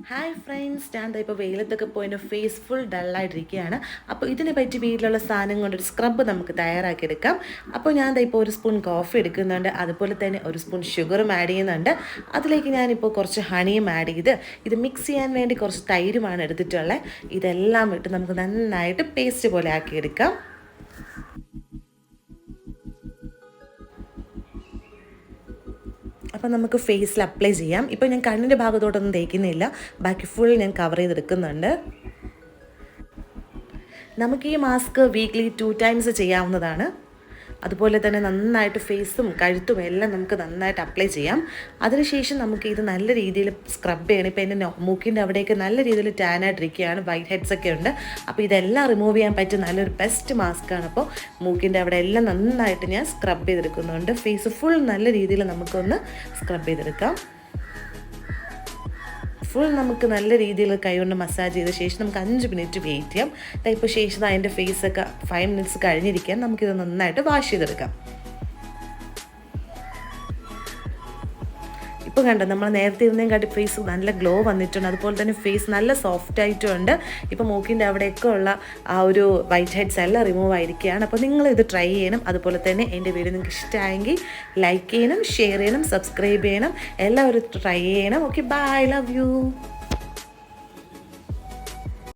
Hi friends, ഞാൻ ഇപ്പോൾ വെയിലത്തൊക്കെ പോയിട്ട് ഫേസ് ഫുൾ ഡള്ളായിട്ടിരിക്കുകയാണ്. അപ്പോൾ ഇതിനെ പറ്റി വീട്ടിലുള്ള സാധനം കൊണ്ടൊരു സ്ക്രബ്ബ് നമുക്ക് തയ്യാറാക്കിയെടുക്കാം. അപ്പോൾ ഞാൻ ഇപ്പോൾ ഒരു സ്പൂൺ കോഫി എടുക്കുന്നുണ്ട്, അതുപോലെ തന്നെ ഒരു സ്പൂൺ ഷുഗറും ആഡ് ചെയ്യുന്നുണ്ട്. അതിലേക്ക് ഞാനിപ്പോൾ കുറച്ച് ഹണിയും ആഡ് ചെയ്ത് ഇത് മിക്സ് ചെയ്യാൻ വേണ്ടി കുറച്ച് തൈരുമാണ് എടുത്തിട്ടുള്ളത്. ഇതെല്ലാം ഇട്ട് നമുക്ക് നന്നായിട്ട് പേസ്റ്റ് പോലെ ആക്കിയെടുക്കാം. അപ്പോൾ നമുക്ക് ഫേസിൽ അപ്ലൈ ചെയ്യാം. ഇപ്പോൾ ഞാൻ കണ്ണിൻ്റെ ഭാഗത്തോട്ടൊന്നും തേക്കുന്നില്ല, ബാക്കി ഫുൾ ഞാൻ കവർ ചെയ്തെടുക്കുന്നുണ്ട്. നമുക്ക് ഈ മാസ്ക് വീക്ക്ലി 2 times ചെയ്യാവുന്നതാണ്. അതുപോലെ തന്നെ നന്നായിട്ട് ഫേസും കഴുത്തും എല്ലാം നമുക്ക് നന്നായിട്ട് അപ്ലൈ ചെയ്യാം. അതിനുശേഷം നമുക്ക് ഇത് നല്ല രീതിയിൽ സ്ക്രബ് ചെയ്യണം. ഇപ്പോൾ എൻ്റെ മൂക്കിൻ്റെ അവിടെയൊക്കെ നല്ല രീതിയിൽ ടാനായിട്ടിരിക്കുകയാണ്, വൈറ്റ് ഹെഡ്സ് ഒക്കെ ഉണ്ട്. അപ്പോൾ ഇതെല്ലാം റിമൂവ് ചെയ്യാൻ പറ്റിയ നല്ലൊരു ബെസ്റ്റ് മാസ്കാണ്. അപ്പോൾ മൂക്കിൻ്റെ അവിടെ എല്ലാം നന്നായിട്ട് ഞാൻ സ്ക്രബ് ചെയ്തെടുക്കുന്നുണ്ട്. ഫേസ് ഫുൾ നല്ല രീതിയിൽ നമുക്കൊന്ന് സ്ക്രബ് ചെയ്തെടുക്കാം. ഫുൾ നമുക്ക് നല്ല രീതിയിൽ കൈകൊണ്ട് മസാജ് ചെയ്ത ശേഷം നമുക്ക് 5 minute വെയിറ്റ് ചെയ്യാം. ഇപ്പോൾ ശേഷം അതിൻ്റെ ഫേസൊക്കെ 5 minutes കഴിഞ്ഞിരിക്കാൻ നമുക്കിത് നന്നായിട്ട് വാഷ് ചെയ്തെടുക്കാം. ഇപ്പോൾ കണ്ടോ, നമ്മൾ നേരത്തെ ഇരുന്നേക്കാട്ടി ഫേസ് നല്ല ഗ്ലോ വന്നിട്ടുണ്ട്. അതുപോലെ തന്നെ ഫേസ് നല്ല സോഫ്റ്റ് ആയിട്ടുണ്ട്. ഇപ്പോൾ മൂക്കിൻ്റെ അവിടെയൊക്കെ ഉള്ള ആ ഒരു വൈറ്റ് ഹെഡ്സ് എല്ലാം റിമൂവ് ആയിരിക്കുകയാണ്. അപ്പോൾ നിങ്ങളിത് ട്രൈ ചെയ്യണം. അതുപോലെ തന്നെ എൻ്റെ വീഡിയോ നിങ്ങൾക്ക് ഇഷ്ടമായെങ്കിൽ ലൈക്ക് ചെയ്യണം, ഷെയർ ചെയ്യണം, സബ്സ്ക്രൈബ് ചെയ്യണം. എല്ലാവരും ട്രൈ ചെയ്യണം. Okay, bye, love U.